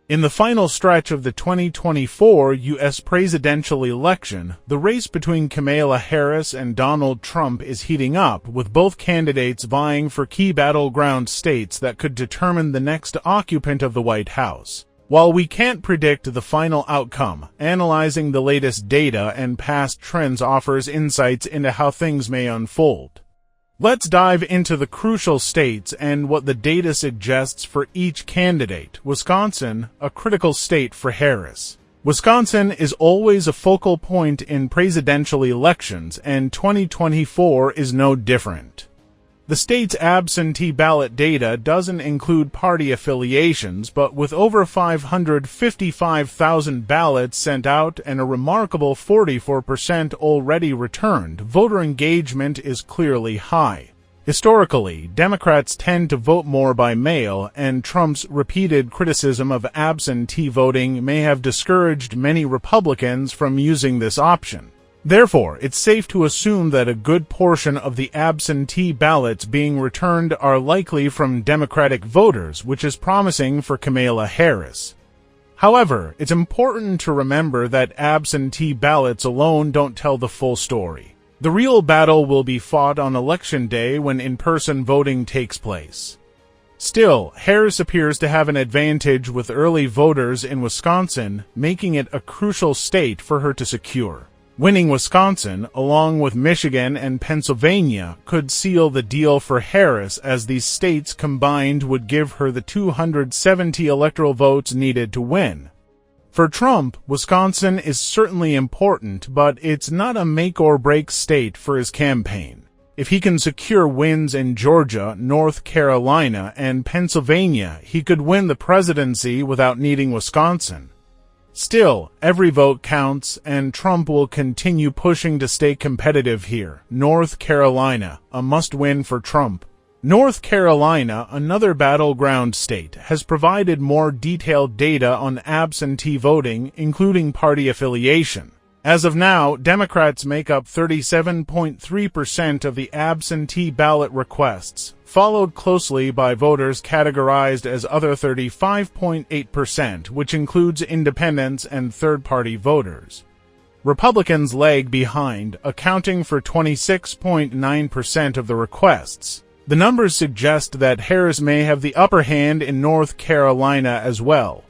In the final stretch of the 2024 U.S. presidential election, the race between Kamala Harris and Donald Trump is heating up, with both candidates vying for key battleground states that could determine the next occupant of the White House. While we can't predict the final outcome, analyzing the latest data and past trends offers insights into how things may unfold. Let's dive into the crucial states and what the data suggests for each candidate. Wisconsin, a critical state for Harris. Wisconsin is always a focal point in presidential elections, and 2024 is no different. The state's absentee ballot data doesn't include party affiliations, but with over 555,000 ballots sent out and a remarkable 44% already returned, voter engagement is clearly high. Historically, Democrats tend to vote more by mail, and Trump's repeated criticism of absentee voting may have discouraged many Republicans from using this option. Therefore, it's safe to assume that a good portion of the absentee ballots being returned are likely from Democratic voters, which is promising for Kamala Harris. However, it's important to remember that absentee ballots alone don't tell the full story. The real battle will be fought on Election Day when in-person voting takes place. Still, Harris appears to have an advantage with early voters in Wisconsin, making it a crucial state for her to secure. Winning Wisconsin, along with Michigan and Pennsylvania, could seal the deal for Harris, as these states combined would give her the 270 electoral votes needed to win. For Trump, Wisconsin is certainly important, but it's not a make-or-break state for his campaign. If he can secure wins in Georgia, North Carolina, and Pennsylvania, he could win the presidency without needing Wisconsin. Still, every vote counts, and Trump will continue pushing to stay competitive here. North Carolina, a must-win for Trump. North Carolina, another battleground state, has provided more detailed data on absentee voting, including party affiliation. As of now, Democrats make up 37.3% of the absentee ballot requests, followed closely by voters categorized as other 35.8%, which includes independents and third-party voters. Republicans lag behind, accounting for 26.9% of the requests. The numbers suggest that Harris may have the upper hand in North Carolina as well.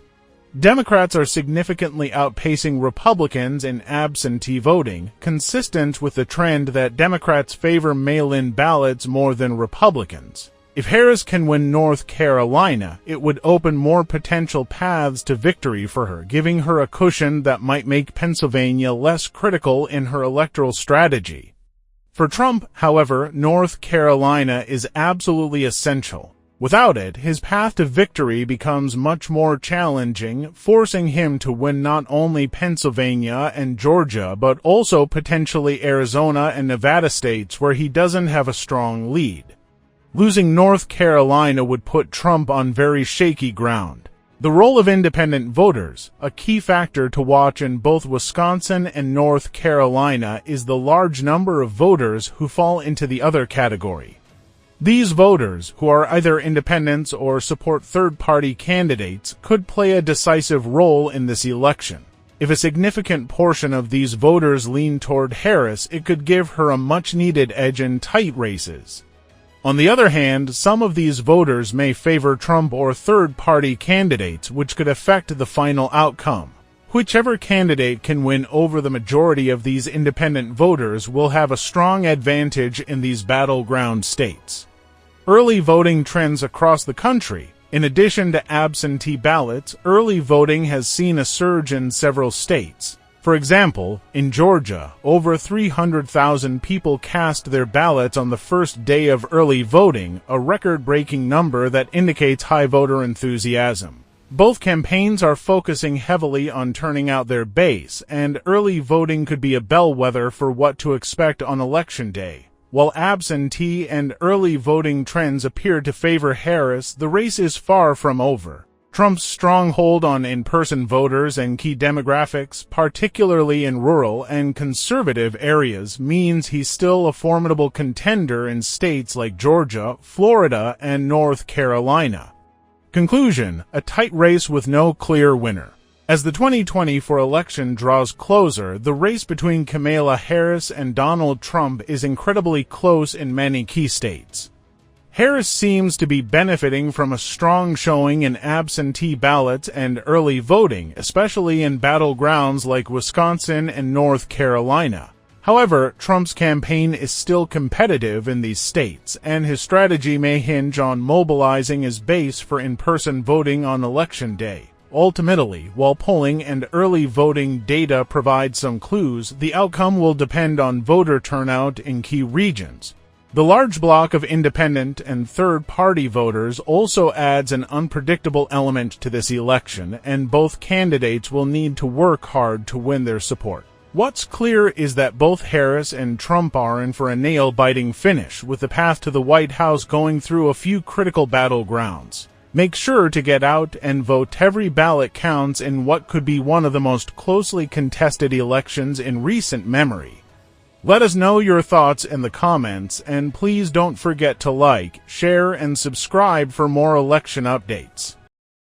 Democrats are significantly outpacing Republicans in absentee voting, consistent with the trend that Democrats favor mail-in ballots more than Republicans. If Harris can win North Carolina, it would open more potential paths to victory for her, giving her a cushion that might make Pennsylvania less critical in her electoral strategy. For Trump, however, North Carolina is absolutely essential. Without it, his path to victory becomes much more challenging, forcing him to win not only Pennsylvania and Georgia, but also potentially Arizona and Nevada states where he doesn't have a strong lead. Losing North Carolina would put Trump on very shaky ground. The role of independent voters, a key factor to watch in both Wisconsin and North Carolina, is the large number of voters who fall into the other category. These voters, who are either independents or support third-party candidates, could play a decisive role in this election. If a significant portion of these voters lean toward Harris, it could give her a much-needed edge in tight races. On the other hand, some of these voters may favor Trump or third-party candidates, which could affect the final outcome. Whichever candidate can win over the majority of these independent voters will have a strong advantage in these battleground states. Early voting trends across the country. In addition to absentee ballots, early voting has seen a surge in several states. For example, in Georgia, over 300,000 people cast their ballots on the first day of early voting, a record-breaking number that indicates high voter enthusiasm. Both campaigns are focusing heavily on turning out their base, and early voting could be a bellwether for what to expect on Election Day. While absentee and early voting trends appear to favor Harris, the race is far from over. Trump's stronghold on in-person voters and key demographics, particularly in rural and conservative areas, means he's still a formidable contender in states like Georgia, Florida, and North Carolina. Conclusion: a tight race with no clear winner. As the 2024 election draws closer, the race between Kamala Harris and Donald Trump is incredibly close in many key states. Harris seems to be benefiting from a strong showing in absentee ballots and early voting, especially in battlegrounds like Wisconsin and North Carolina. However, Trump's campaign is still competitive in these states, and his strategy may hinge on mobilizing his base for in-person voting on Election Day. Ultimately, while polling and early voting data provide some clues, the outcome will depend on voter turnout in key regions. The large block of independent and third-party voters also adds an unpredictable element to this election, and both candidates will need to work hard to win their support. What's clear is that both Harris and Trump are in for a nail-biting finish, with the path to the White House going through a few critical battlegrounds. Make sure to get out and vote. Every ballot counts in what could be one of the most closely contested elections in recent memory. Let us know your thoughts in the comments, and please don't forget to like, share, and subscribe for more election updates.